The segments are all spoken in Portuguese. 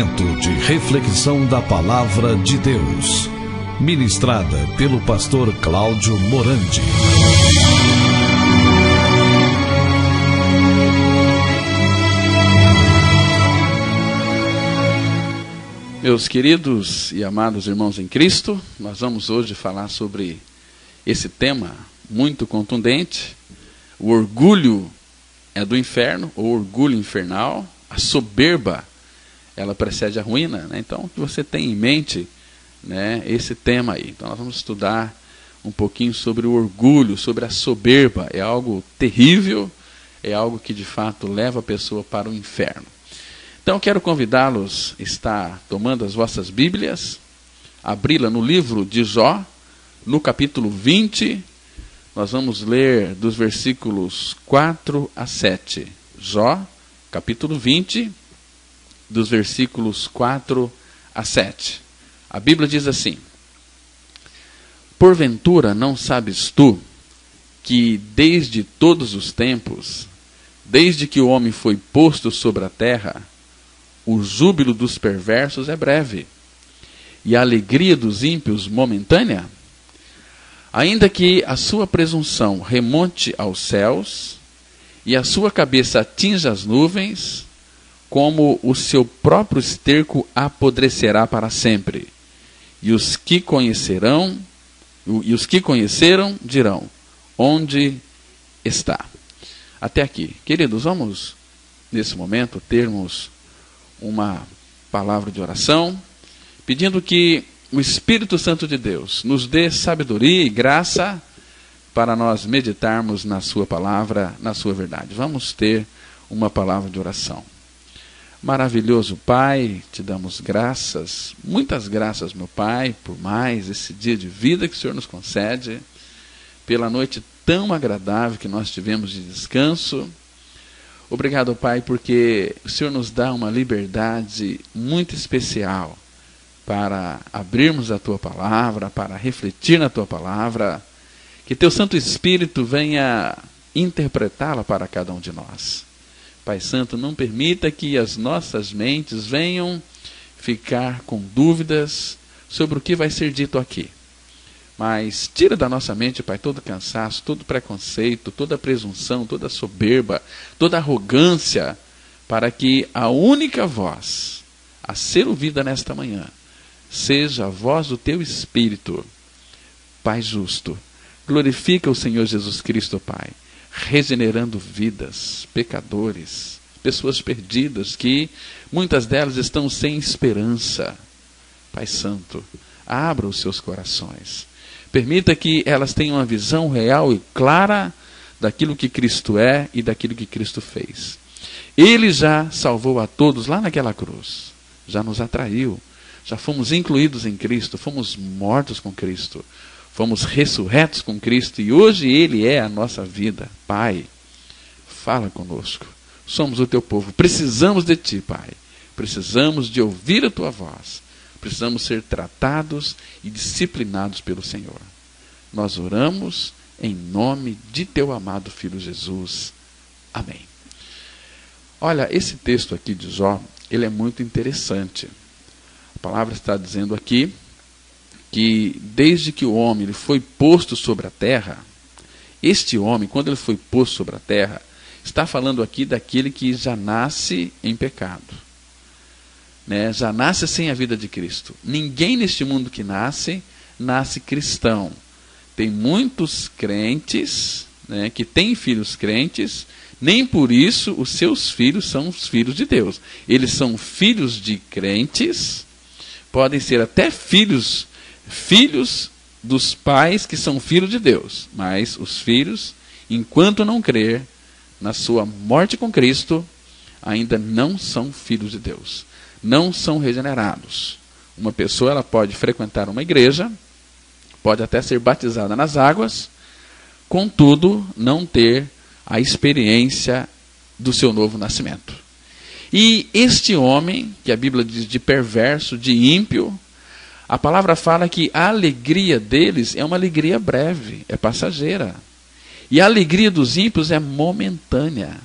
Momento de reflexão da Palavra de Deus, ministrada pelo pastor Cláudio Morandi. Meus queridos e amados irmãos em Cristo, nós vamos hoje falar sobre esse tema muito contundente. O orgulho é do inferno, o orgulho infernal, a soberba, ela precede a ruína, né? Então, que você tenha em mente, né, esse tema aí. Então, nós vamos estudar um pouquinho sobre o orgulho, sobre a soberba. É algo terrível, é algo que de fato leva a pessoa para o inferno. Então, quero convidá-los a estar tomando as vossas Bíblias, abri-la no livro de Jó, no capítulo 20, nós vamos ler dos versículos 4 a 7. Jó, capítulo 20, dos versículos 4 a 7. A Bíblia diz assim: Porventura não sabes tu que desde todos os tempos, desde que o homem foi posto sobre a terra, o júbilo dos perversos é breve, e a alegria dos ímpios momentânea? Ainda que a sua presunção remonte aos céus, e a sua cabeça atinja as nuvens, como o seu próprio esterco apodrecerá para sempre. E os que conheceram dirão: onde está? Até aqui. Queridos, vamos nesse momento termos uma palavra de oração, pedindo que o Espírito Santo de Deus nos dê sabedoria e graça para nós meditarmos na sua palavra, na sua verdade. Vamos ter uma palavra de oração. Maravilhoso Pai, te damos graças, muitas graças, meu Pai, por mais esse dia de vida que o Senhor nos concede, pela noite tão agradável que nós tivemos de descanso. Obrigado, Pai, porque o Senhor nos dá uma liberdade muito especial para abrirmos a Tua Palavra, para refletir na Tua Palavra, que Teu Santo Espírito venha interpretá-la para cada um de nós. Pai Santo, não permita que as nossas mentes venham ficar com dúvidas sobre o que vai ser dito aqui. Mas tira da nossa mente, Pai, todo cansaço, todo preconceito, toda presunção, toda soberba, toda arrogância, para que a única voz a ser ouvida nesta manhã seja a voz do Teu Espírito. Pai justo, glorifica o Senhor Jesus Cristo, Pai, regenerando vidas, pecadores, pessoas perdidas, que muitas delas estão sem esperança. Pai Santo, abra os seus corações. Permita que elas tenham uma visão real e clara daquilo que Cristo é e daquilo que Cristo fez. Ele já salvou a todos lá naquela cruz. Já nos atraiu. Já fomos incluídos em Cristo. Fomos mortos com Cristo. Fomos ressurretos com Cristo. E hoje Ele é a nossa vida. Pai, fala conosco. Somos o Teu povo. Precisamos de Ti, Pai. Precisamos de ouvir a Tua voz. Precisamos ser tratados e disciplinados pelo Senhor. Nós oramos em nome de Teu amado Filho Jesus. Amém. Olha, esse texto aqui de Jó, ele é muito interessante. A palavra está dizendo aqui que desde que o homem ele foi posto sobre a terra, este homem, quando ele foi posto sobre a terra, está falando aqui daquele que já nasce em pecado. Né, já nasce sem a vida de Cristo. Ninguém neste mundo que nasce cristão. Tem muitos crentes, né, que têm filhos crentes, nem por isso os seus filhos são os filhos de Deus. Eles são filhos de crentes, podem ser até filhos dos pais que são filhos de Deus, mas os filhos, enquanto não crer na sua morte com Cristo, ainda não são filhos de Deus. Não são regenerados. Uma pessoa ela pode frequentar uma igreja, pode até ser batizada nas águas, contudo, não ter a experiência do seu novo nascimento. E este homem, que a Bíblia diz de perverso, de ímpio, a palavra fala que a alegria deles é uma alegria breve, é passageira. E a alegria dos ímpios é momentânea.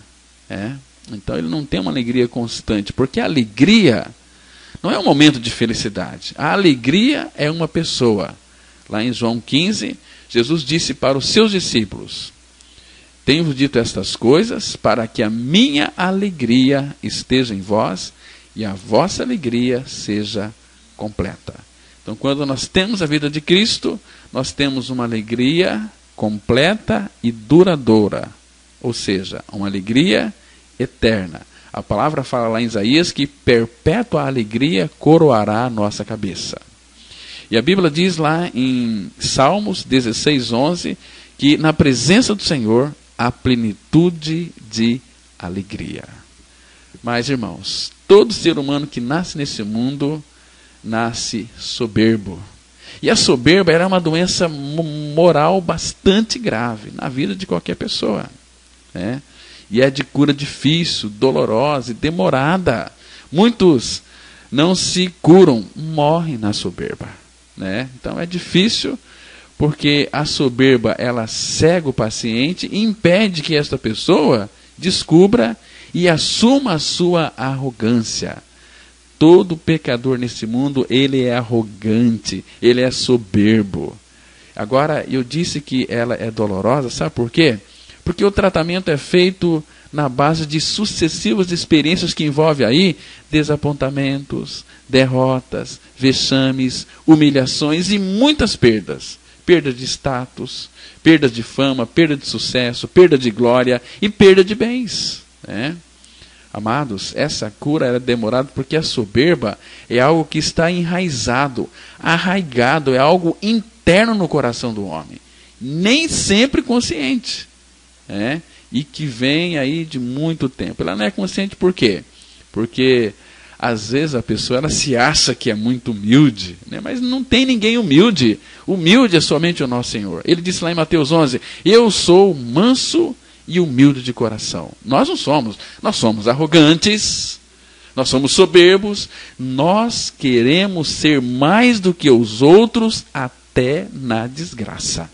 Então ele não tem uma alegria constante, porque a alegria não é um momento de felicidade. A alegria é uma pessoa. Lá em João 15, Jesus disse para os seus discípulos: tenho dito estas coisas para que a minha alegria esteja em vós e a vossa alegria seja completa. Então, quando nós temos a vida de Cristo, nós temos uma alegria completa e duradoura, ou seja, uma alegria eterna. A palavra fala lá em Isaías que perpétua alegria coroará a nossa cabeça. E a Bíblia diz lá em Salmos 16:11 que na presença do Senhor há plenitude de alegria. Mas, irmãos, todo ser humano que nasce nesse mundo nasce soberbo. E a soberba era uma doença moral bastante grave na vida de qualquer pessoa, né? E é de cura difícil, dolorosa e demorada. Muitos não se curam, morrem na soberba, né? Então é difícil, porque a soberba ela cega o paciente e impede que esta pessoa descubra e assuma a sua arrogância. Todo pecador nesse mundo, ele é arrogante, ele é soberbo. Agora, eu disse que ela é dolorosa, sabe por quê? Porque o tratamento é feito na base de sucessivas experiências que envolvem aí desapontamentos, derrotas, vexames, humilhações e muitas perdas. Perda de status, perda de fama, perda de sucesso, perda de glória e perda de bens, né? Amados, essa cura é demorada porque a soberba é algo que está enraizado, arraigado, é algo interno no coração do homem, nem sempre consciente, né? E que vem aí de muito tempo. Ela não é consciente por quê? Porque às vezes a pessoa ela se acha que é muito humilde, né? Mas não tem ninguém humilde. Humilde é somente o nosso Senhor. Ele disse lá em Mateus 11, eu sou manso e humilde de coração. Nós não somos. Nós somos arrogantes, nós somos soberbos, nós queremos ser mais do que os outros até na desgraça.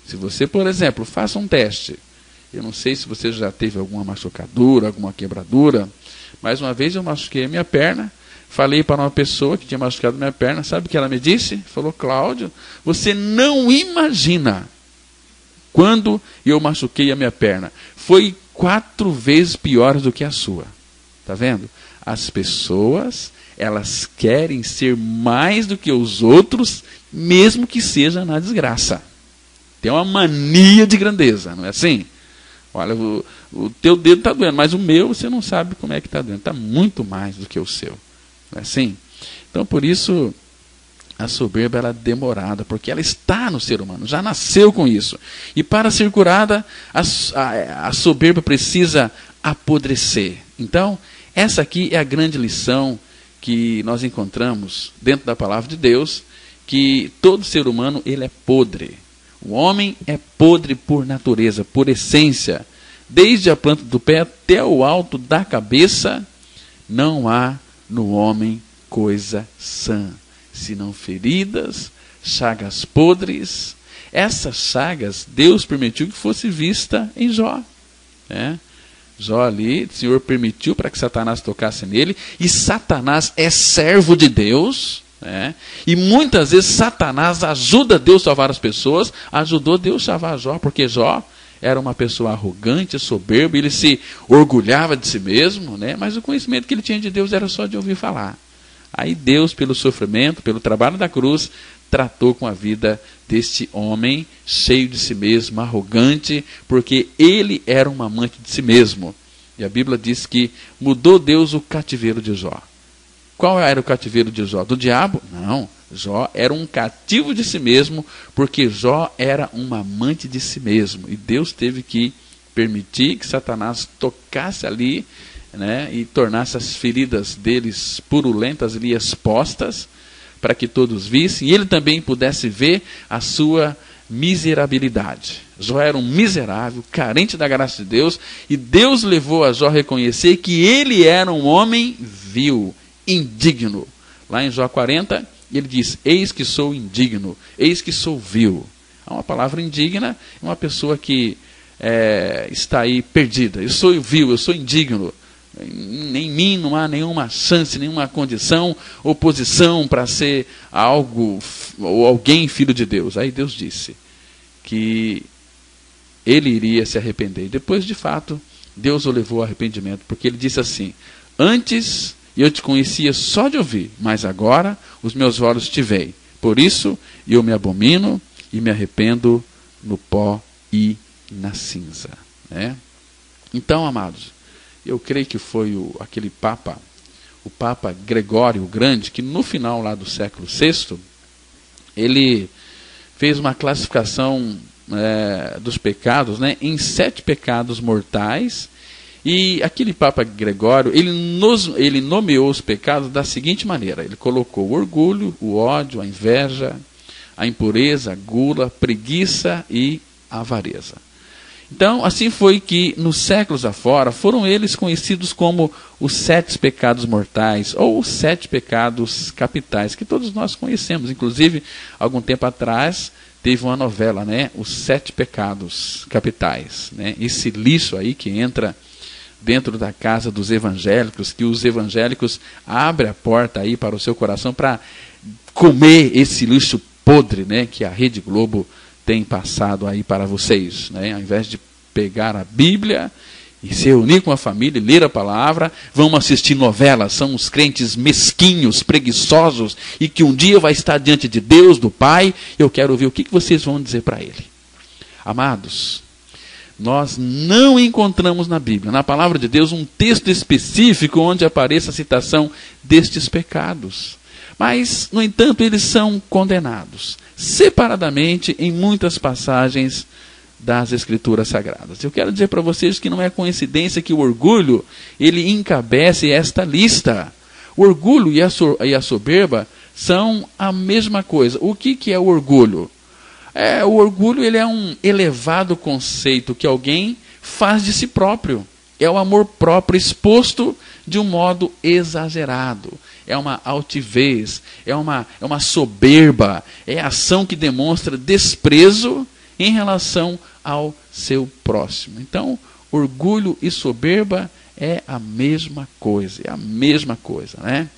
Se você, por exemplo, faça um teste, eu não sei se você já teve alguma machucadura, alguma quebradura, mas uma vez eu machuquei a minha perna, falei para uma pessoa que tinha machucado a minha perna, sabe o que ela me disse? Falou, Cláudio, você não imagina quando eu machuquei a minha perna. Foi 4 vezes pior do que a sua. Está vendo? As pessoas, elas querem ser mais do que os outros, mesmo que seja na desgraça. Tem uma mania de grandeza, não é assim? Olha, o teu dedo está doendo, mas o meu você não sabe como é que está doendo. Está muito mais do que o seu. Não é assim? Então, por isso, a soberba ela é demorada, porque ela está no ser humano, já nasceu com isso. E para ser curada, a soberba precisa apodrecer. Então, essa aqui é a grande lição que nós encontramos dentro da palavra de Deus, que todo ser humano ele é podre. O homem é podre por natureza, por essência. Desde a planta do pé até o alto da cabeça, não há no homem coisa sã, senão feridas, chagas podres. Essas chagas, Deus permitiu que fosse vista em Jó. Jó ali, o Senhor permitiu para que Satanás tocasse nele, e Satanás é servo de Deus, e muitas vezes Satanás ajuda Deus a salvar as pessoas, ajudou Deus a salvar Jó, porque Jó era uma pessoa arrogante, soberba, ele se orgulhava de si mesmo, mas o conhecimento que ele tinha de Deus era só de ouvir falar. Aí Deus, pelo sofrimento, pelo trabalho da cruz, tratou com a vida deste homem, cheio de si mesmo, arrogante, porque ele era um amante de si mesmo. E a Bíblia diz que mudou Deus o cativeiro de Jó. Qual era o cativeiro de Jó? Do diabo? Não. Jó era um cativo de si mesmo, porque Jó era um amante de si mesmo. E Deus teve que permitir que Satanás tocasse ali, e tornasse as feridas deles purulentas ali expostas, para que todos vissem, e ele também pudesse ver a sua miserabilidade. Jó era um miserável, carente da graça de Deus, e Deus levou a Jó a reconhecer que ele era um homem vil, indigno. Lá em Jó 40, ele diz, eis que sou indigno, eis que sou vil. Uma palavra indigna é uma pessoa que está aí perdida. Eu sou vil, eu sou indigno. Em mim não há nenhuma chance, nenhuma condição ou posição para ser algo ou alguém filho de Deus. Aí Deus disse que ele iria se arrepender. Depois, de fato, Deus o levou ao arrependimento, porque ele disse assim: antes eu te conhecia só de ouvir, mas agora os meus olhos te veem. Por isso eu me abomino e me arrependo no pó e na cinza. Né? Então, amados, eu creio que foi aquele Papa, o Papa Gregório o Grande, que no final lá do século VI, ele fez uma classificação dos pecados, né, em 7 pecados mortais. E aquele Papa Gregório, ele nomeou os pecados da seguinte maneira: ele colocou o orgulho, o ódio, a inveja, a impureza, a gula, a preguiça e a avareza. Então, assim foi que, nos séculos afora, foram eles conhecidos como os 7 pecados mortais, ou os 7 pecados capitais, que todos nós conhecemos. Inclusive, algum tempo atrás, teve uma novela, né? Os 7 pecados capitais. Né? Esse lixo aí que entra dentro da casa dos evangélicos, que os evangélicos abrem a porta aí para o seu coração para comer esse lixo podre, né? Que a Rede Globo tem passado aí para vocês, né? Ao invés de pegar a Bíblia e se reunir com a família e ler a palavra, vão assistir novelas. São os crentes mesquinhos, preguiçosos, e que um dia vai estar diante de Deus, do Pai. Eu quero ver o que vocês vão dizer para Ele. Amados, nós não encontramos na Bíblia, na palavra de Deus, um texto específico onde apareça a citação destes pecados. Mas, no entanto, eles são condenados separadamente em muitas passagens das Escrituras Sagradas. Eu quero dizer para vocês que não é coincidência que o orgulho, ele encabece esta lista. O orgulho e a soberba são a mesma coisa. O que é o orgulho? O orgulho, ele é um elevado conceito que alguém faz de si próprio. É o amor próprio exposto de um modo exagerado. É uma altivez, é uma soberba, é a ação que demonstra desprezo em relação ao seu próximo. Então, orgulho e soberba é a mesma coisa, né?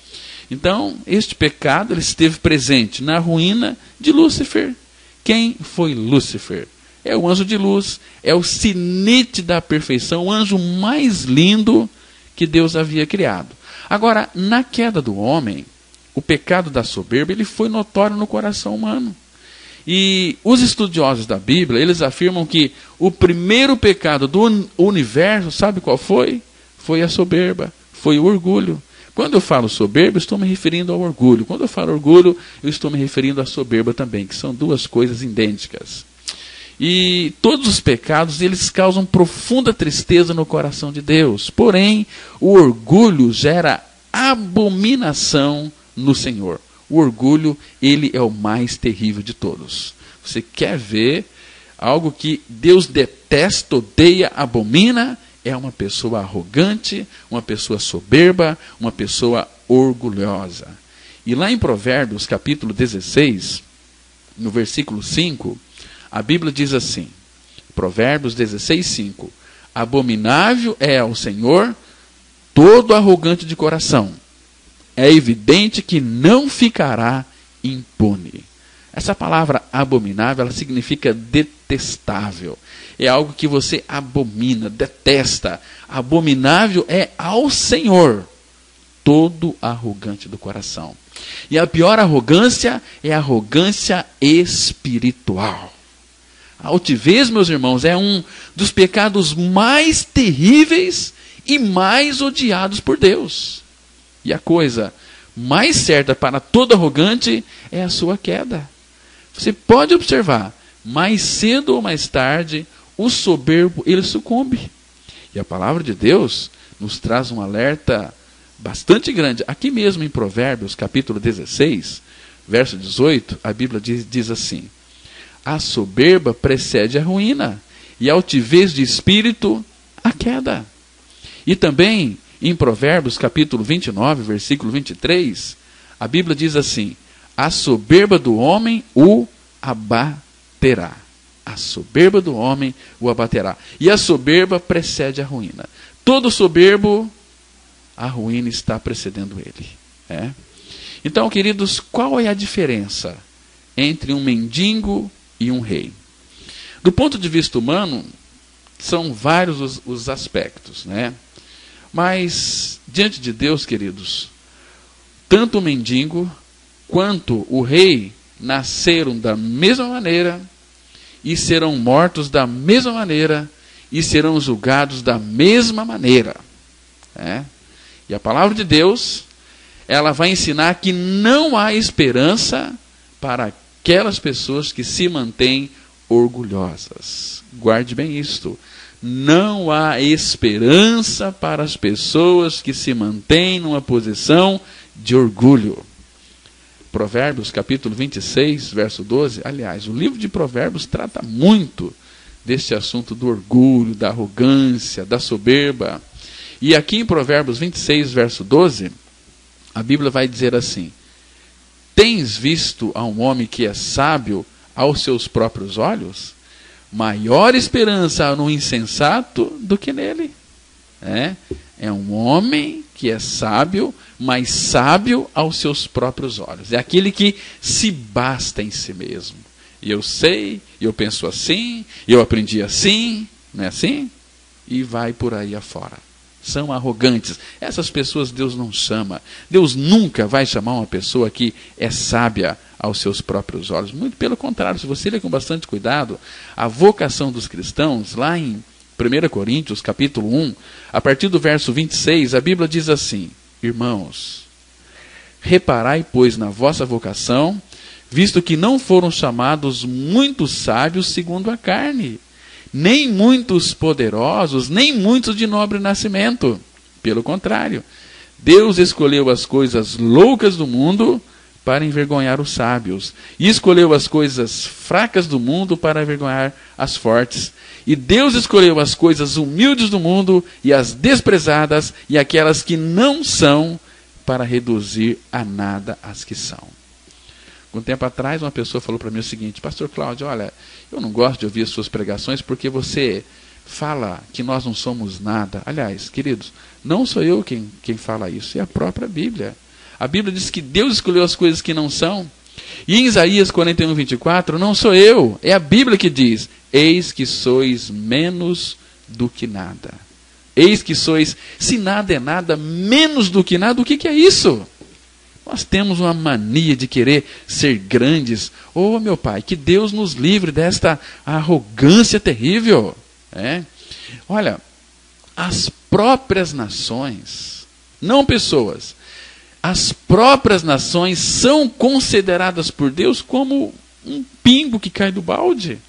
Então, este pecado ele esteve presente na ruína de Lúcifer. Quem foi Lúcifer? É o anjo de luz, é o sinete da perfeição, o anjo mais lindo que Deus havia criado. Agora, na queda do homem, o pecado da soberba ele foi notório no coração humano. E os estudiosos da Bíblia, eles afirmam que o primeiro pecado do universo, sabe qual foi? Foi a soberba, foi o orgulho. Quando eu falo soberba, eu estou me referindo ao orgulho. Quando eu falo orgulho, eu estou me referindo à soberba também, que são duas coisas idênticas. E todos os pecados, eles causam profunda tristeza no coração de Deus. Porém, o orgulho gera abominação no Senhor. O orgulho, ele é o mais terrível de todos. Você quer ver algo que Deus detesta, odeia, abomina? É uma pessoa arrogante, uma pessoa soberba, uma pessoa orgulhosa. E lá em Provérbios, capítulo 16, no versículo 5, a Bíblia diz assim, Provérbios 16, 5, abominável é ao Senhor todo arrogante de coração. É evidente que não ficará impune. Essa palavra abominável, ela significa detestável. É algo que você abomina, detesta. Abominável é ao Senhor todo arrogante do coração. E a pior arrogância é a arrogância espiritual. A altivez, meus irmãos, é um dos pecados mais terríveis e mais odiados por Deus. E a coisa mais certa para todo arrogante é a sua queda. Você pode observar, mais cedo ou mais tarde, o soberbo, ele sucumbe. E a palavra de Deus nos traz um alerta bastante grande. Aqui mesmo em Provérbios, capítulo 16, verso 18, a Bíblia diz assim, a soberba precede a ruína, e a altivez de espírito, a queda. E também, em Provérbios, capítulo 29, versículo 23, a Bíblia diz assim, a soberba do homem o abaterá. A soberba do homem o abaterá. E a soberba precede a ruína. Todo soberbo a ruína está precedendo ele. Então, queridos, qual é a diferença entre um mendigo e um rei? Do ponto de vista humano, são vários os aspectos, Mas, diante de Deus, queridos, tanto o mendigo quanto o rei nasceram da mesma maneira e serão mortos da mesma maneira e serão julgados da mesma maneira. E a palavra de Deus, ela vai ensinar que não há esperança para aquelas pessoas que se mantêm orgulhosas. Guarde bem isto. Não há esperança para as pessoas que se mantêm numa posição de orgulho. Provérbios capítulo 26, verso 12. Aliás, o livro de Provérbios trata muito deste assunto do orgulho, da arrogância, da soberba. E aqui em Provérbios 26, verso 12, a Bíblia vai dizer assim: tens visto a um homem que é sábio aos seus próprios olhos? Maior esperança há no insensato do que nele. É um homem que é sábio, mas sábio aos seus próprios olhos. É aquele que se basta em si mesmo. E eu sei, eu penso assim, eu aprendi assim, não é assim? E vai por aí afora. São arrogantes. Essas pessoas Deus não chama. Deus nunca vai chamar uma pessoa que é sábia aos seus próprios olhos. Muito pelo contrário, se você ler com bastante cuidado, a vocação dos cristãos, lá em 1 Coríntios, capítulo 1, a partir do verso 26, a Bíblia diz assim: irmãos, reparai, pois, na vossa vocação, visto que não foram chamados muitos sábios segundo a carne, nem muitos poderosos, nem muitos de nobre nascimento. Pelo contrário, Deus escolheu as coisas loucas do mundo para envergonhar os sábios, e escolheu as coisas fracas do mundo para envergonhar as fortes. E Deus escolheu as coisas humildes do mundo e as desprezadas e aquelas que não são, para reduzir a nada as que são. Um tempo atrás, uma pessoa falou para mim o seguinte: pastor Cláudio, olha, eu não gosto de ouvir as suas pregações porque você fala que nós não somos nada. Aliás, queridos, não sou eu quem fala isso, é a própria Bíblia. A Bíblia diz que Deus escolheu as coisas que não são. E em Isaías 41, 24, não sou eu, é a Bíblia que diz: eis que sois menos do que nada. Eis que sois, se nada é nada, menos do que nada. O que é isso? Nós temos uma mania de querer ser grandes. Oh, meu Pai, que Deus nos livre desta arrogância terrível. Olha, as próprias nações, não pessoas, as próprias nações são consideradas por Deus como um pingo que cai do balde.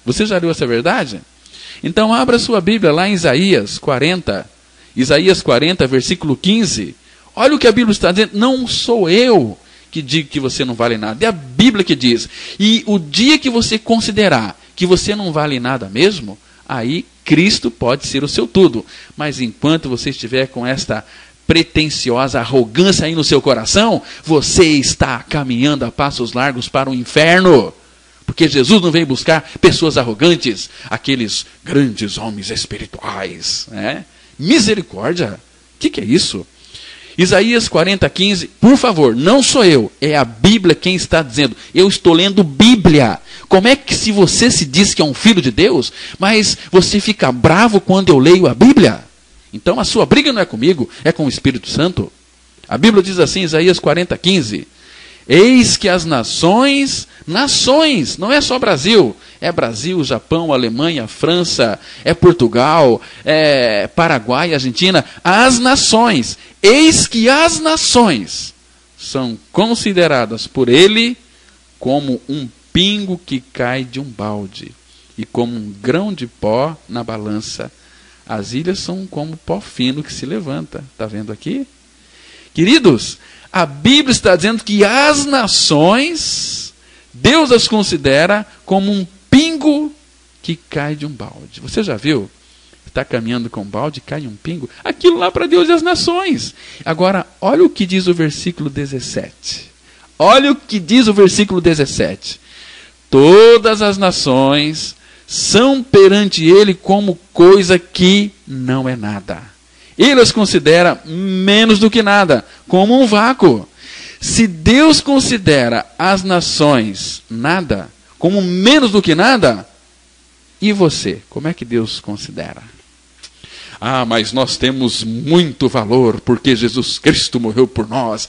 Você já leu essa verdade? Então abra sua Bíblia lá em Isaías 40. Isaías 40, versículo 15. Olha o que a Bíblia está dizendo. Não sou eu que digo que você não vale nada. É a Bíblia que diz. E o dia que você considerar que você não vale nada mesmo, aí Cristo pode ser o seu tudo. Mas enquanto você estiver com esta pretensiosa arrogância aí no seu coração, você está caminhando a passos largos para o inferno. Porque Jesus não veio buscar pessoas arrogantes, aqueles grandes homens espirituais. Misericórdia. O que é isso? Isaías 40, 15, por favor, não sou eu, é a Bíblia quem está dizendo. Eu estou lendo Bíblia. Como é que se você se diz que é um filho de Deus, mas você fica bravo quando eu leio a Bíblia? Então a sua briga não é comigo, é com o Espírito Santo. A Bíblia diz assim, Isaías 40, 15. Eis que as nações, não é só Brasil, é Brasil, Japão, Alemanha, França, é Portugal, é Paraguai, Argentina, as nações, eis que as nações são consideradas por ele como um pingo que cai de um balde e como um grão de pó na balança. As ilhas são como pó fino que se levanta. Está vendo aqui? Queridos, a Bíblia está dizendo que as nações, Deus as considera como um pingo que cai de um balde. Você já viu? Está caminhando com um balde, cai um pingo. Aquilo lá para Deus e as nações. Agora, olha o que diz o versículo 17. Olha o que diz o versículo 17. Todas as nações são perante ele como coisa que não é nada. Ele as considera menos do que nada, como um vácuo. Se Deus considera as nações nada, como menos do que nada, e você, como é que Deus considera? Ah, mas nós temos muito valor, porque Jesus Cristo morreu por nós.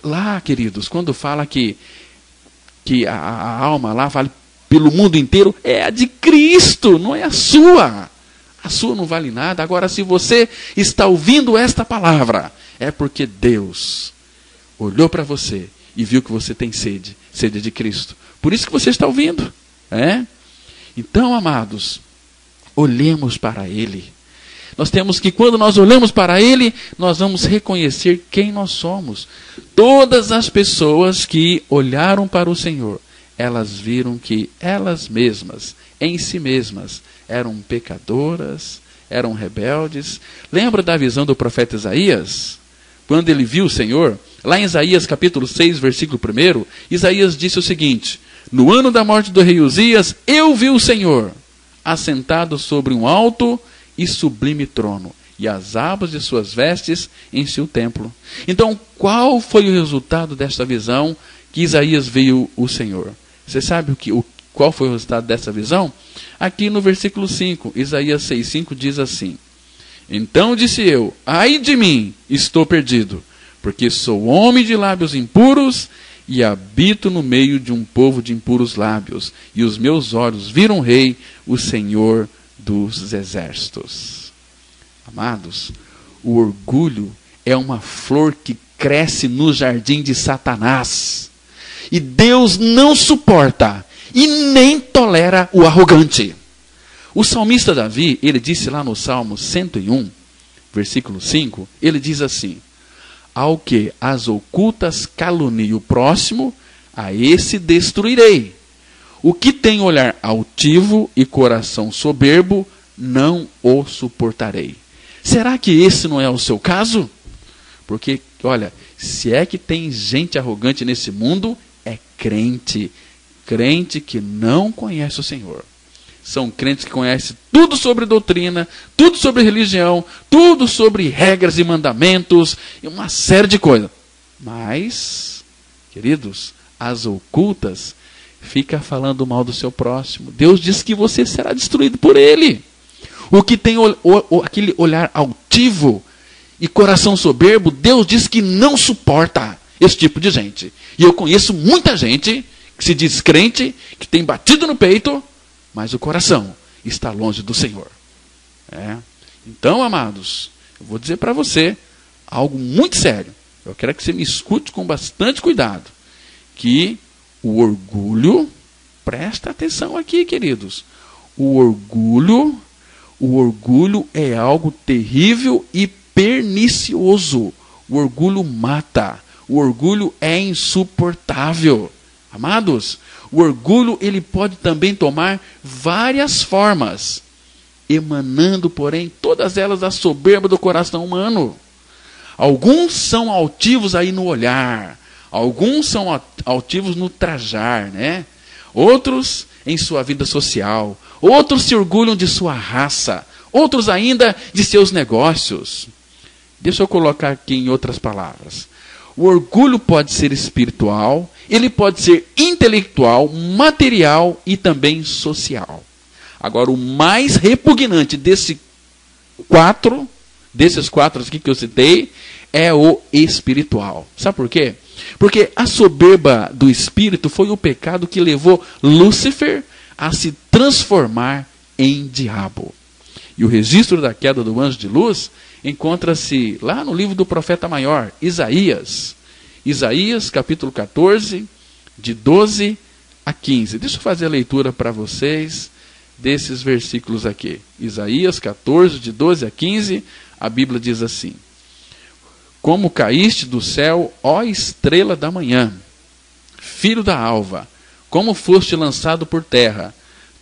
Lá, queridos, quando fala que a alma lá vale pelo mundo inteiro, é a de Cristo, não é a sua. A sua não vale nada. Agora, se você está ouvindo esta palavra, é porque Deus olhou para você e viu que você tem sede de Cristo. Por isso que você está ouvindo. Então, amados, olhemos para Ele. Nós temos que, quando nós olhamos para Ele, nós vamos reconhecer quem nós somos. Todas as pessoas que olharam para o Senhor, elas viram que elas mesmas, em si mesmas, eram pecadoras, eram rebeldes. Lembra da visão do profeta Isaías? Quando ele viu o Senhor, lá em Isaías capítulo 6, versículo 1, Isaías disse o seguinte: no ano da morte do rei Uzias, eu vi o Senhor, assentado sobre um alto e sublime trono, e as abas de suas vestes em seu templo. Então, qual foi o resultado desta visão que Isaías viu o Senhor? Você sabe qual foi o resultado dessa visão? Aqui no versículo 5, Isaías 6,5 diz assim: então disse eu, ai de mim, estou perdido, porque sou homem de lábios impuros e habito no meio de um povo de impuros lábios, e os meus olhos viram o Rei, o Senhor dos exércitos. Amados, o orgulho é uma flor que cresce no jardim de Satanás. E Deus não suporta e nem tolera o arrogante. O salmista Davi, ele disse lá no Salmo 101, versículo 5, ele diz assim: ao que as ocultas calunie o próximo, a esse destruirei. O que tem olhar altivo e coração soberbo, não o suportarei. Será que esse não é o seu caso? Porque, olha, se é que tem gente arrogante nesse mundo, é crente. Crente que não conhece o Senhor. São crentes que conhecem tudo sobre doutrina, tudo sobre religião, tudo sobre regras e mandamentos, e uma série de coisas. Mas, queridos, as ocultas fica falando mal do seu próximo. Deus diz que você será destruído por ele. O que tem aquele olhar altivo e coração soberbo, Deus diz que não suporta esse tipo de gente. E eu conheço muita gente que se diz crente, que tem batido no peito, mas o coração está longe do Senhor. Então, amados, eu vou dizer para você algo muito sério. Eu quero que você me escute com bastante cuidado. Que o orgulho, presta atenção aqui, queridos. O orgulho é algo terrível e pernicioso. O orgulho mata. O orgulho é insuportável. Amados, o orgulho ele pode também tomar várias formas, emanando, porém, todas elas da soberba do coração humano. Alguns são altivos aí no olhar, alguns são altivos no trajar, Outros em sua vida social, outros se orgulham de sua raça, outros ainda de seus negócios. Deixa eu colocar aqui em outras palavras. O orgulho pode ser espiritual, ele pode ser intelectual, material e também social. Agora, o mais repugnante desses quatro aqui que eu citei, é o espiritual. Sabe por quê? Porque a soberba do espírito foi o pecado que levou Lúcifer a se transformar em diabo. E o registro da queda do anjo de luz encontra-se lá no livro do profeta maior, Isaías. Isaías, capítulo 14, de 12 a 15. Deixa eu fazer a leitura para vocês desses versículos aqui. Isaías 14, de 12 a 15, a Bíblia diz assim: como caíste do céu, ó estrela da manhã, filho da alva, como foste lançado por terra,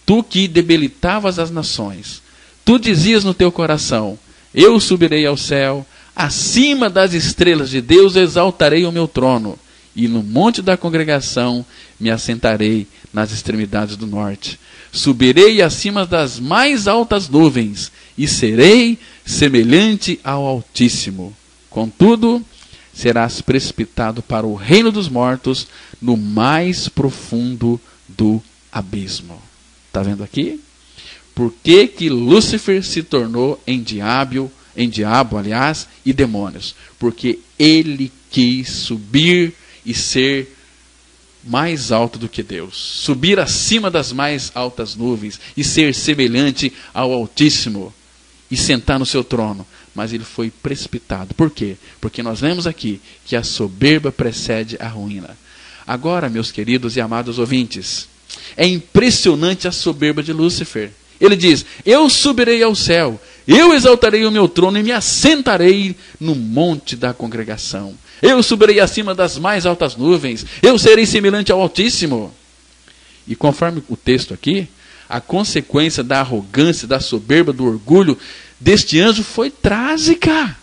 tu que debilitavas as nações. Tu dizias no teu coração: eu subirei ao céu, acima das estrelas de Deus exaltarei o meu trono, e no monte da congregação me assentarei nas extremidades do norte. subirei acima das mais altas nuvens e serei semelhante ao Altíssimo. Contudo, serás precipitado para o reino dos mortos, no mais profundo do abismo. Está vendo aqui? Por que Lúcifer se tornou em diabo, e demônios? Porque ele quis subir e ser mais alto do que Deus. Subir acima das mais altas nuvens e ser semelhante ao Altíssimo e sentar no seu trono. Mas ele foi precipitado. Por quê? Porque nós lemos aqui que a soberba precede a ruína. Agora, meus queridos e amados ouvintes, é impressionante a soberba de Lúcifer. Ele diz: eu subirei ao céu, eu exaltarei o meu trono e me assentarei no monte da congregação. Eu subirei acima das mais altas nuvens, eu serei semelhante ao Altíssimo. E conforme o texto aqui, a consequência da arrogância, da soberba, do orgulho deste anjo foi trágica.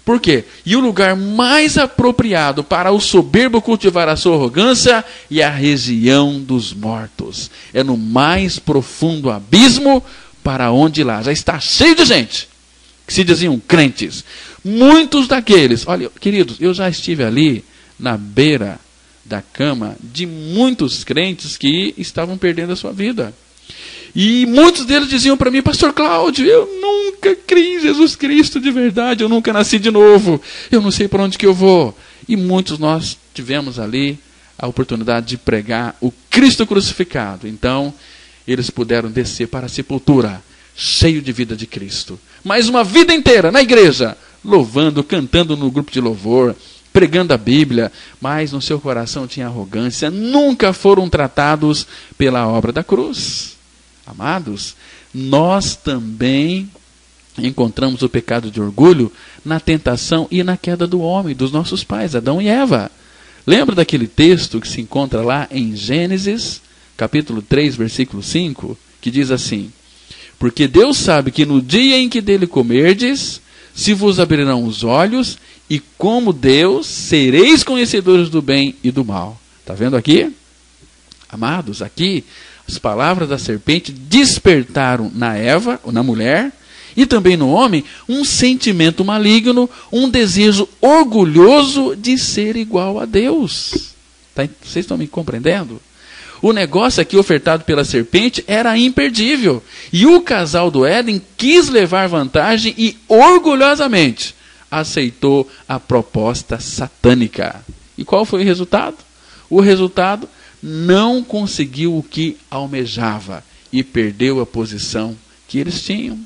Por quê? E o lugar mais apropriado para o soberbo cultivar a sua arrogância é a região dos mortos. É no mais profundo abismo, para onde lá já está cheio de gente que se diziam crentes. Muitos daqueles, olha, queridos, eu já estive ali na beira da cama de muitos crentes que estavam perdendo a sua vida. E muitos deles diziam para mim: pastor Cláudio, eu nunca criei em Jesus Cristo de verdade, eu nunca nasci de novo, eu não sei para onde que eu vou. E muitos nós tivemos ali a oportunidade de pregar o Cristo crucificado. Então, eles puderam descer para a sepultura, cheio de vida de Cristo. Mas uma vida inteira na igreja, louvando, cantando no grupo de louvor, pregando a Bíblia, mas no seu coração tinha arrogância, nunca foram tratados pela obra da cruz. Amados, nós também encontramos o pecado de orgulho na tentação e na queda do homem, dos nossos pais, Adão e Eva. Lembra daquele texto que se encontra lá em Gênesis, capítulo 3, versículo 5, que diz assim: porque Deus sabe que no dia em que dele comerdes, se vos abrirão os olhos, e como Deus, sereis conhecedores do bem e do mal. Está vendo aqui? Amados, aqui as palavras da serpente despertaram na Eva, ou na mulher, e também no homem, um sentimento maligno, um desejo orgulhoso de ser igual a Deus. Vocês estão me compreendendo? O negócio aqui ofertado pela serpente era imperdível. E o casal do Éden quis levar vantagem e orgulhosamente aceitou a proposta satânica. E qual foi o resultado? O resultado: não conseguiu o que almejava e perdeu a posição que eles tinham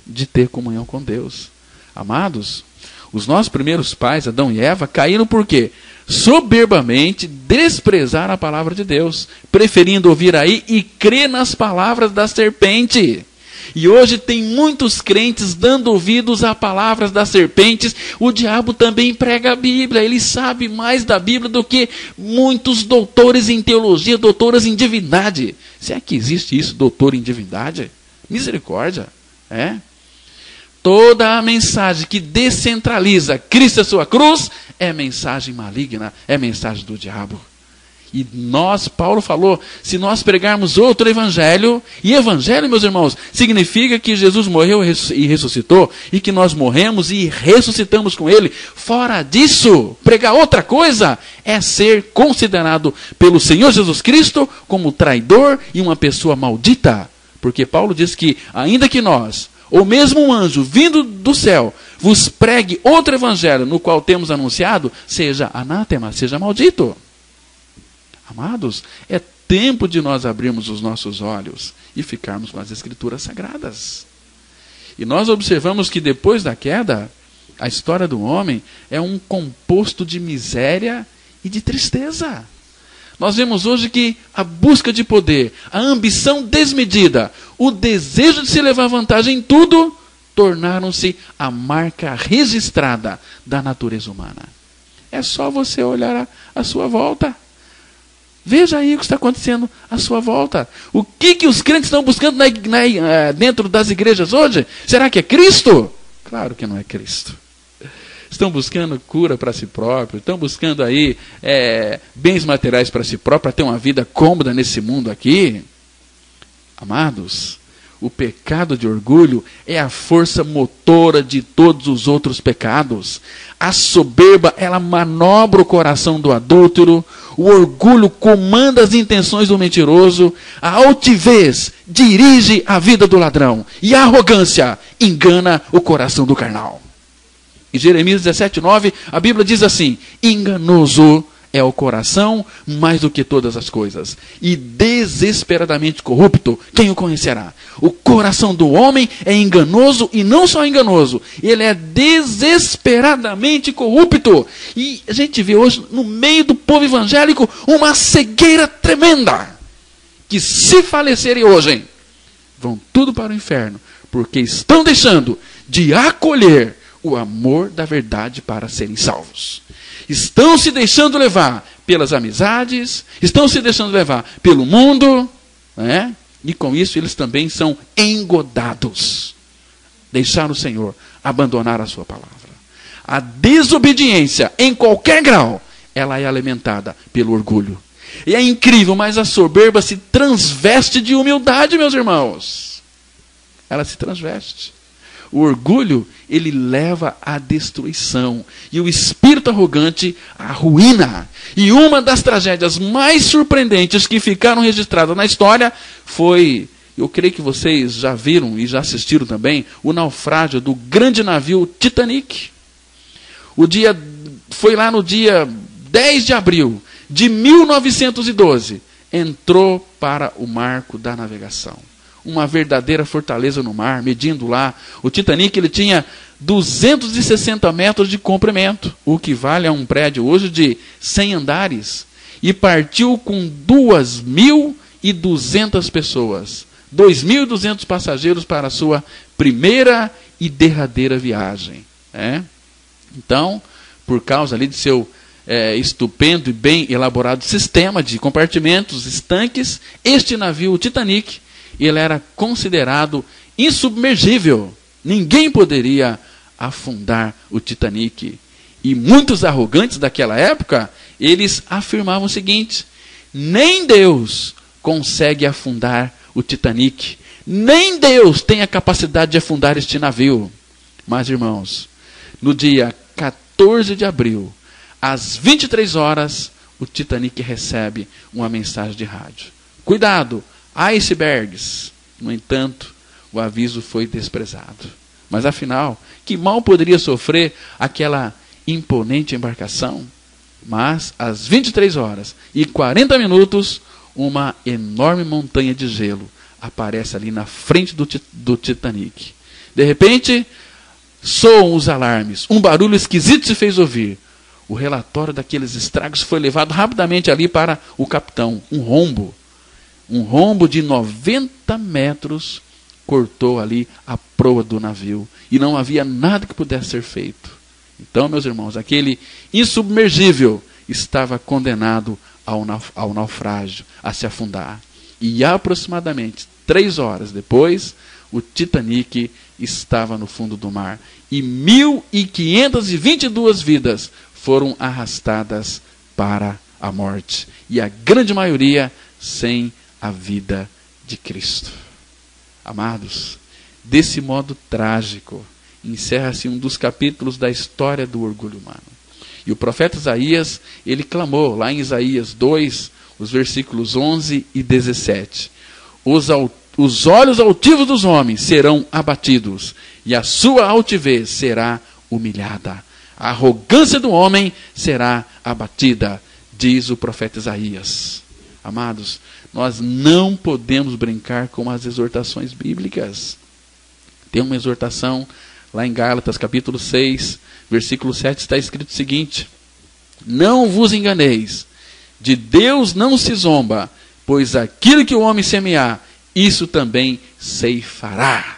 de ter comunhão com Deus. Amados, os nossos primeiros pais, Adão e Eva, caíram por quê? Soberbamente desprezaram a palavra de Deus, preferindo ouvir aí e crer nas palavras da serpente. E hoje tem muitos crentes dando ouvidos a palavras das serpentes. O diabo também prega a Bíblia. Ele sabe mais da Bíblia do que muitos doutores em teologia, doutores em divindade. Se é que existe isso, doutor em divindade? Misericórdia. Toda a mensagem que descentraliza Cristo e a sua cruz é mensagem maligna, é mensagem do diabo. E nós, Paulo falou, se nós pregarmos outro evangelho, e evangelho, meus irmãos, significa que Jesus morreu e ressuscitou, e que nós morremos e ressuscitamos com ele. Fora disso, pregar outra coisa é ser considerado pelo Senhor Jesus Cristo como traidor e uma pessoa maldita. Porque Paulo diz que, ainda que nós, ou mesmo um anjo vindo do céu, vos pregue outro evangelho no qual temos anunciado, seja anátema, seja maldito. Amados, é tempo de nós abrirmos os nossos olhos e ficarmos com as Escrituras Sagradas. E nós observamos que depois da queda, a história do homem é um composto de miséria e de tristeza. Nós vemos hoje que a busca de poder, a ambição desmedida, o desejo de se levar vantagem em tudo, tornaram-se a marca registrada da natureza humana. É só você olhar à sua volta. Veja aí o que está acontecendo à sua volta. O que os crentes estão buscando dentro das igrejas hoje? Será que é Cristo? Claro que não é Cristo. Estão buscando cura para si próprio, estão buscando aí bens materiais para si próprio, para ter uma vida cômoda nesse mundo aqui. Amados, o pecado de orgulho é a força motora de todos os outros pecados. A soberba, ela manobra o coração do adúltero. O orgulho comanda as intenções do mentiroso. A altivez dirige a vida do ladrão. E a arrogância engana o coração do carnal. Em Jeremias 17:9, a Bíblia diz assim: enganoso é o coração mais do que todas as coisas, e desesperadamente corrupto, quem o conhecerá? O coração do homem é enganoso, e não só enganoso, ele é desesperadamente corrupto. E a gente vê hoje, no meio do povo evangélico, uma cegueira tremenda, que se falecerem hoje, vão tudo para o inferno, porque estão deixando de acolher o amor da verdade para serem salvos. Estão se deixando levar pelas amizades, estão se deixando levar pelo mundo, né? E com isso eles também são engodados. Deixar o Senhor, abandonar a sua palavra. A desobediência, em qualquer grau, ela é alimentada pelo orgulho. E é incrível, mas a soberba se transveste de humildade, meus irmãos. Ela se transveste. O orgulho, ele leva à destruição. E o espírito arrogante, à ruína. E uma das tragédias mais surpreendentes que ficaram registradas na história foi, eu creio que vocês já viram e já assistiram também, o naufrágio do grande navio Titanic. Foi lá no dia 10 de abril de 1912. Entrou para o marco da navegação. Uma verdadeira fortaleza no mar, medindo lá. O Titanic, ele tinha 260 metros de comprimento, o que vale a um prédio hoje de 100 andares. E partiu com 2.200 pessoas, 2.200 passageiros para a sua primeira e derradeira viagem. Então, por causa ali de seu estupendo e bem elaborado sistema de compartimentos, estanques, este navio, o Titanic, ele era considerado insubmergível. Ninguém poderia afundar o Titanic. E muitos arrogantes daquela época, eles afirmavam o seguinte: nem Deus consegue afundar o Titanic. Nem Deus tem a capacidade de afundar este navio. Mas, irmãos, no dia 14 de abril, às 23 horas, o Titanic recebe uma mensagem de rádio: cuidado, icebergs. No entanto, o aviso foi desprezado. Mas afinal, que mal poderia sofrer aquela imponente embarcação? Mas, às 23 horas e 40 minutos, uma enorme montanha de gelo aparece ali na frente do Titanic. De repente, soam os alarmes. Um barulho esquisito se fez ouvir. O relatório daqueles estragos foi levado rapidamente ali para o capitão. Um rombo de 90 metros cortou ali a proa do navio. E não havia nada que pudesse ser feito. Então, meus irmãos, aquele insubmergível estava condenado ao naufrágio, a se afundar. E aproximadamente 3 horas depois, o Titanic estava no fundo do mar. E 1.522 vidas foram arrastadas para a morte. E a grande maioria sem a vida de Cristo. Amados, desse modo trágico, encerra-se um dos capítulos da história do orgulho humano. E o profeta Isaías, ele clamou, lá em Isaías 2, os versículos 11 e 17. Os olhos altivos dos homens serão abatidos, e a sua altivez será humilhada. A arrogância do homem será abatida, diz o profeta Isaías. Amados, nós não podemos brincar com as exortações bíblicas. Tem uma exortação lá em Gálatas, capítulo 6, versículo 7, está escrito o seguinte: não vos enganeis, de Deus não se zomba, pois aquilo que o homem semear, isso também ceifará.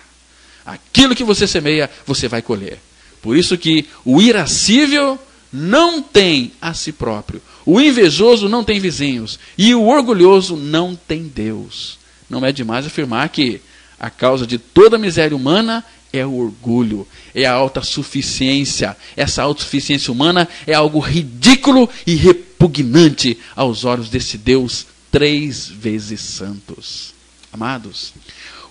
Aquilo que você semeia, você vai colher. Por isso que o irascível não tem a si próprio, o invejoso não tem vizinhos, e o orgulhoso não tem Deus. Não é demais afirmar que a causa de toda a miséria humana é o orgulho, é a autossuficiência. Essa autossuficiência humana é algo ridículo e repugnante aos olhos desse Deus 3 vezes santos. Amados,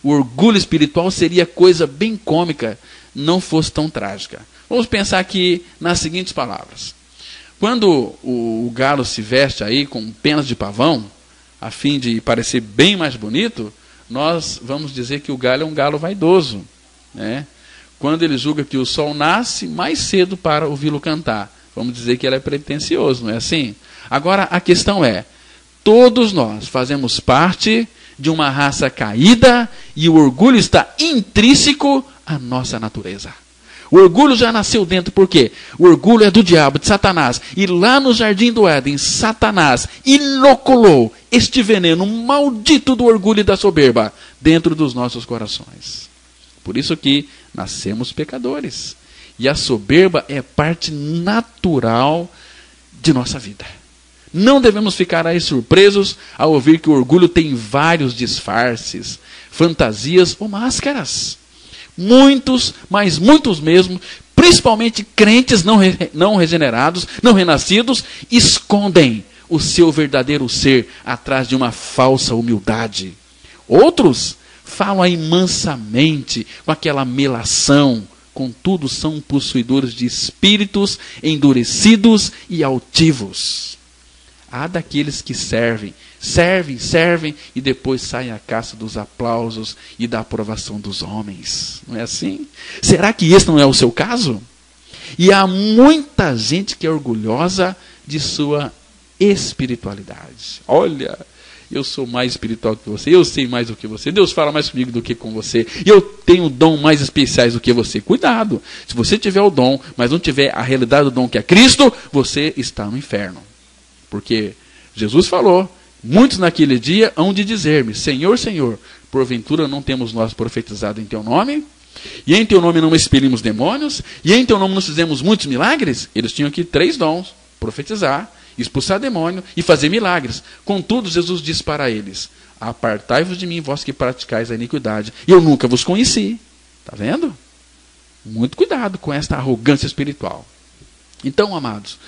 o orgulho espiritual seria coisa bem cômica, não fosse tão trágica. Vamos pensar aqui nas seguintes palavras. Quando o galo se veste aí com penas de pavão, a fim de parecer bem mais bonito, nós vamos dizer que o galo é um galo vaidoso, né? Quando ele julga que o sol nasce mais cedo para ouvi-lo cantar, vamos dizer que ele é pretensioso, não é assim? Agora, a questão é, todos nós fazemos parte de uma raça caída e o orgulho está intrínseco à nossa natureza. O orgulho já nasceu dentro, por quê? O orgulho é do diabo, de Satanás. E lá no jardim do Éden, Satanás inoculou este veneno maldito do orgulho e da soberba dentro dos nossos corações. Por isso que nascemos pecadores. E a soberba é parte natural de nossa vida. Não devemos ficar aí surpresos ao ouvir que o orgulho tem vários disfarces, fantasias ou máscaras. Muitos, mas muitos mesmo, principalmente crentes não regenerados, não renascidos, escondem o seu verdadeiro ser atrás de uma falsa humildade. Outros falam aí mansamente, com aquela melação, contudo são possuidores de espíritos endurecidos e altivos. Há daqueles que servem e depois saem à caça dos aplausos e da aprovação dos homens. Não é assim? Será que esse não é o seu caso? E há muita gente que é orgulhosa de sua espiritualidade. Olha, eu sou mais espiritual que você, eu sei mais do que você, Deus fala mais comigo do que com você, e eu tenho dom mais especiais do que você. Cuidado, se você tiver o dom, mas não tiver a realidade do dom que é Cristo, você está no inferno. Porque Jesus falou, muitos naquele dia hão de dizer-me, Senhor, Senhor, porventura não temos nós profetizado em teu nome? E em teu nome não expelimos demônios? E em teu nome não fizemos muitos milagres? Eles tinham aqui 3 dons, profetizar, expulsar demônio e fazer milagres. Contudo, Jesus disse para eles, apartai-vos de mim, vós que praticais a iniquidade, e eu nunca vos conheci. Está vendo? Muito cuidado com esta arrogância espiritual. Então, amados,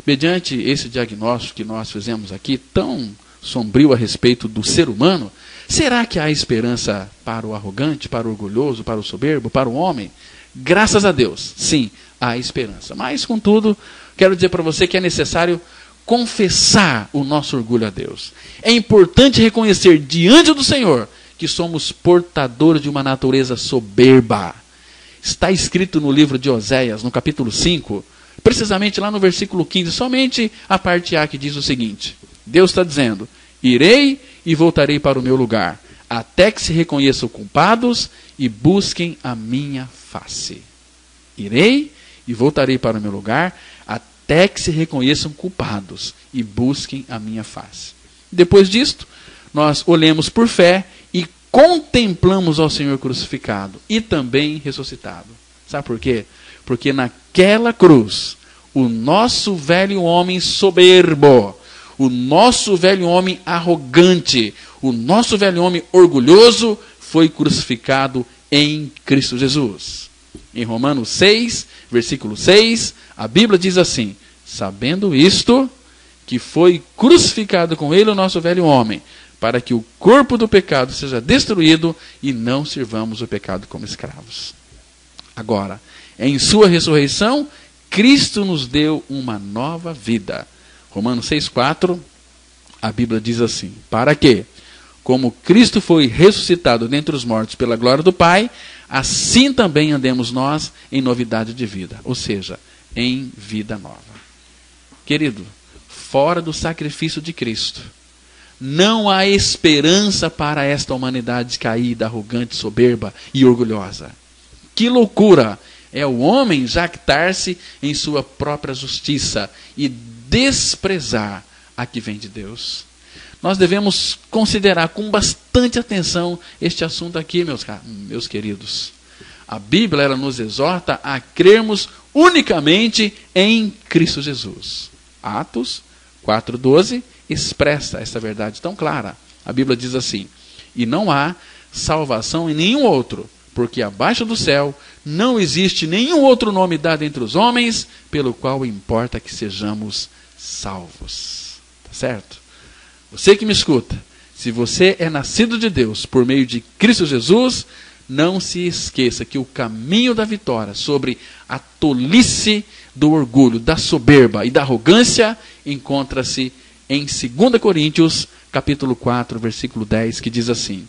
mediante esse diagnóstico que nós fizemos aqui, tão sombrio a respeito do ser humano, será que há esperança para o arrogante, para o orgulhoso, para o soberbo, para o homem? Graças a Deus, sim, há esperança. Mas, contudo, quero dizer para você que é necessário confessar o nosso orgulho a Deus. É importante reconhecer diante do Senhor que somos portadores de uma natureza soberba. Está escrito no livro de Oséias, no capítulo 5, precisamente lá no versículo 15, somente a parte A que diz o seguinte, Deus está dizendo, irei e voltarei para o meu lugar, até que se reconheçam culpados e busquem a minha face. Irei e voltarei para o meu lugar, até que se reconheçam culpados e busquem a minha face. Depois disto, nós olhemos por fé e contemplamos ao Senhor crucificado e também ressuscitado. Sabe por quê? Porque naquela cruz, o nosso velho homem soberbo, o nosso velho homem arrogante, o nosso velho homem orgulhoso foi crucificado em Cristo Jesus. Em Romanos 6, versículo 6, a Bíblia diz assim, sabendo isto, que foi crucificado com ele o nosso velho homem, para que o corpo do pecado seja destruído e não sirvamos o pecado como escravos. Agora, em sua ressurreição, Cristo nos deu uma nova vida. Romanos 6,4, a Bíblia diz assim, para que, como Cristo foi ressuscitado dentre os mortos pela glória do Pai, assim também andemos nós em novidade de vida, ou seja, em vida nova. Querido, fora do sacrifício de Cristo, não há esperança para esta humanidade caída, arrogante, soberba e orgulhosa. Que loucura é o homem jactar-se em sua própria justiça e desprezar a que vem de Deus. Nós devemos considerar com bastante atenção este assunto aqui, meus queridos. A Bíblia ela nos exorta a crermos unicamente em Cristo Jesus. Atos 4,12 expressa essa verdade tão clara. A Bíblia diz assim, e não há salvação em nenhum outro, porque abaixo do céu não existe nenhum outro nome dado entre os homens, pelo qual importa que sejamos salvos. Tá certo? Você que me escuta, Se você é nascido de Deus por meio de Cristo Jesus, não se esqueça que o caminho da vitória sobre a tolice do orgulho, da soberba e da arrogância encontra-se em 2 Coríntios, capítulo 4, versículo 10, que diz assim: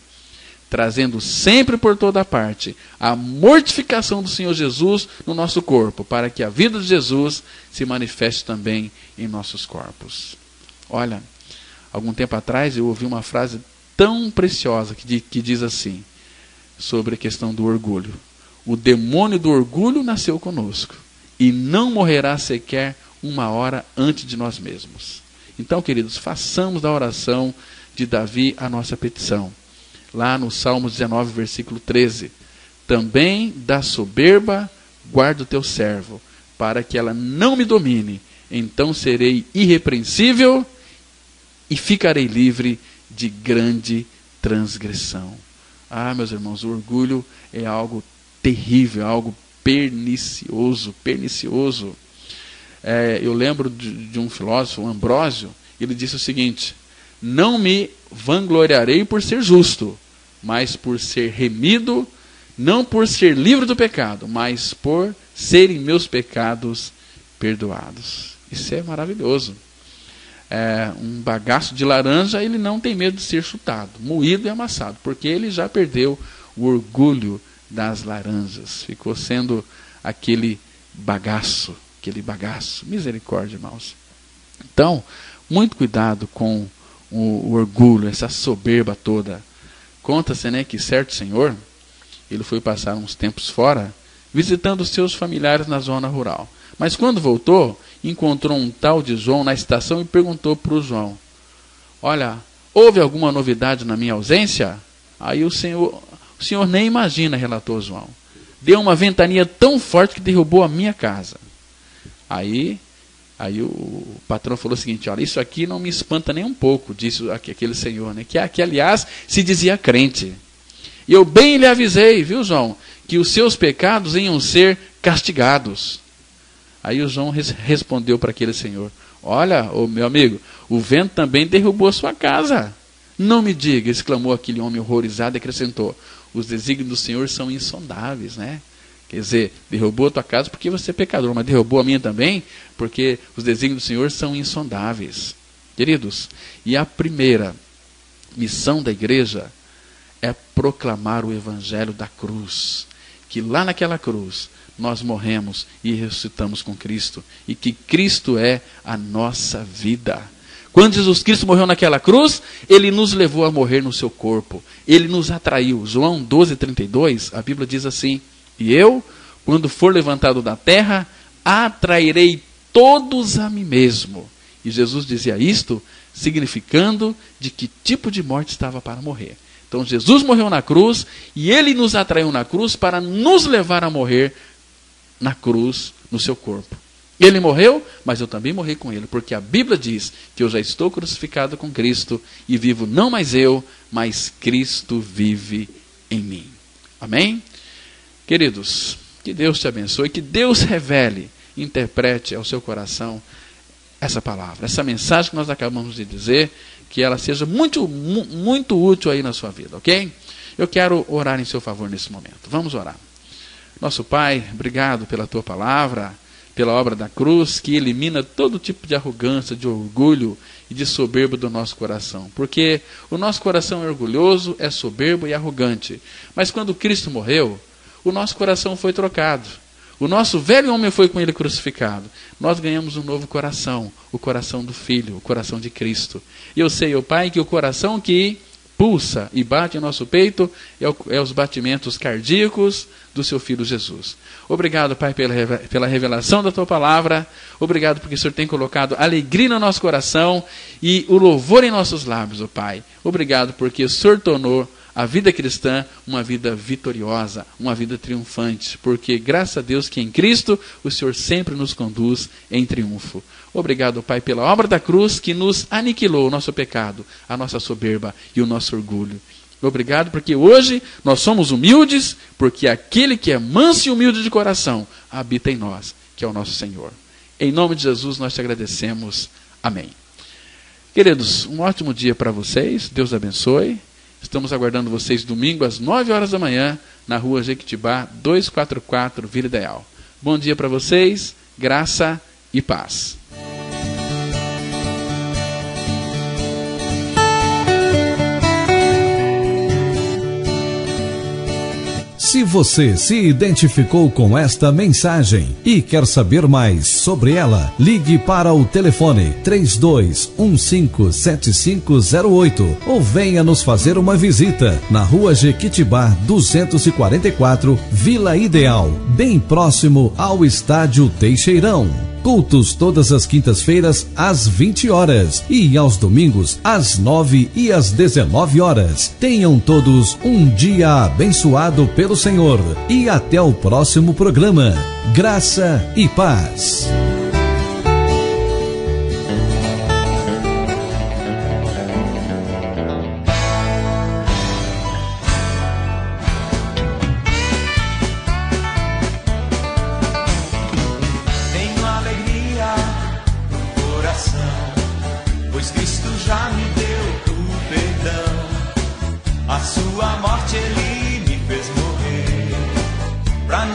trazendo sempre por toda parte a mortificação do Senhor Jesus no nosso corpo, para que a vida de Jesus se manifeste também em nossos corpos. Olha, algum tempo atrás eu ouvi uma frase tão preciosa que diz assim, sobre a questão do orgulho: o demônio do orgulho nasceu conosco e não morrerá sequer uma hora antes de nós mesmos. Então, queridos, façamos da oração de Davi a nossa petição. Lá no Salmo 19, versículo 13. Também da soberba guarda o teu servo, para que ela não me domine. Então serei irrepreensível e ficarei livre de grande transgressão. Ah, meus irmãos, o orgulho é algo terrível, algo pernicioso. Eu lembro de um filósofo, Ambrósio, ele disse o seguinte: não me vangloriarei por ser justo, mas por ser remido, não por ser livre do pecado, mas por serem meus pecados perdoados. Isso é maravilhoso. Um bagaço de laranja, ele não tem medo de ser chutado, moído e amassado, porque ele já perdeu o orgulho das laranjas. Ficou sendo aquele bagaço. Misericórdia, irmãos. Então, muito cuidado com o orgulho, essa soberba toda. Conta-se, né, que certo senhor, ele foi passar uns tempos fora, visitando os seus familiares na zona rural. Mas quando voltou, encontrou um tal de João na estação e perguntou para o João: olha, houve alguma novidade na minha ausência? Aí o senhor nem imagina, relatou João. Deu uma ventania tão forte que derrubou a minha casa. Aí o patrão falou o seguinte: olha, isso aqui não me espanta nem um pouco, disse aquele senhor, né, que aliás se dizia crente. E eu bem lhe avisei, viu, João, que os seus pecados iam ser castigados. Aí o João respondeu para aquele senhor: olha, meu amigo, o vento também derrubou a sua casa. Não me diga, exclamou aquele homem horrorizado e acrescentou: os desígnios do Senhor são insondáveis, né? Quer dizer, derrubou a tua casa porque você é pecador, mas derrubou a minha também porque os desígnios do Senhor são insondáveis. Queridos, e a primeira missão da igreja é proclamar o evangelho da cruz. Que lá naquela cruz nós morremos e ressuscitamos com Cristo. E que Cristo é a nossa vida. Quando Jesus Cristo morreu naquela cruz, Ele nos levou a morrer no seu corpo. Ele nos atraiu. João 12:32, a Bíblia diz assim: e eu, quando for levantado da terra, atrairei todos a mim mesmo. E Jesus dizia isto, significando de que tipo de morte estava para morrer. Então Jesus morreu na cruz e Ele nos atraiu na cruz para nos levar a morrer na cruz, no seu corpo. Ele morreu, mas eu também morri com Ele, porque a Bíblia diz que eu já estou crucificado com Cristo e vivo não mais eu, mas Cristo vive em mim. Amém? Queridos, que Deus te abençoe, que Deus revele, interprete ao seu coração essa palavra, essa mensagem que nós acabamos de dizer, que ela seja muito, muito útil aí na sua vida, ok? Eu quero orar em seu favor nesse momento. Vamos orar. Nosso Pai, obrigado pela tua palavra, pela obra da cruz, que elimina todo tipo de arrogância, de orgulho e de soberba do nosso coração. Porque o nosso coração é orgulhoso, é soberbo e arrogante. Mas quando Cristo morreu, o nosso coração foi trocado. O nosso velho homem foi com Ele crucificado. Nós ganhamos um novo coração, o coração do Filho, o coração de Cristo. E eu sei, ó Pai, que o coração que pulsa e bate em nosso peito é os batimentos cardíacos do seu Filho Jesus. Obrigado, Pai, pela revelação da Tua palavra. Obrigado porque o Senhor tem colocado alegria no nosso coração e o louvor em nossos lábios, ó Pai. Obrigado porque o Senhor tornou a vida cristã uma vida vitoriosa, uma vida triunfante, porque graças a Deus que em Cristo o Senhor sempre nos conduz em triunfo. Obrigado, Pai, pela obra da cruz que nos aniquilou o nosso pecado, a nossa soberba e o nosso orgulho. Obrigado porque hoje nós somos humildes, porque aquele que é manso e humilde de coração habita em nós, que é o nosso Senhor. Em nome de Jesus nós te agradecemos. Amém. Queridos, um ótimo dia para vocês, Deus abençoe. Estamos aguardando vocês domingo às 9 horas da manhã, na rua Jequitibá 244, Vila Ideal. Bom dia para vocês, graça e paz. Se você se identificou com esta mensagem e quer saber mais sobre ela, ligue para o telefone 32157508 ou venha nos fazer uma visita na rua Jequitibá 244, Vila Ideal, bem próximo ao Estádio Teixeirão. Cultos todas as quintas-feiras às 20 horas e aos domingos às 9 e às 19 horas. Tenham todos um dia abençoado pelo Senhor e até o próximo programa. Graça e paz. A sua morte ele me fez morrer pra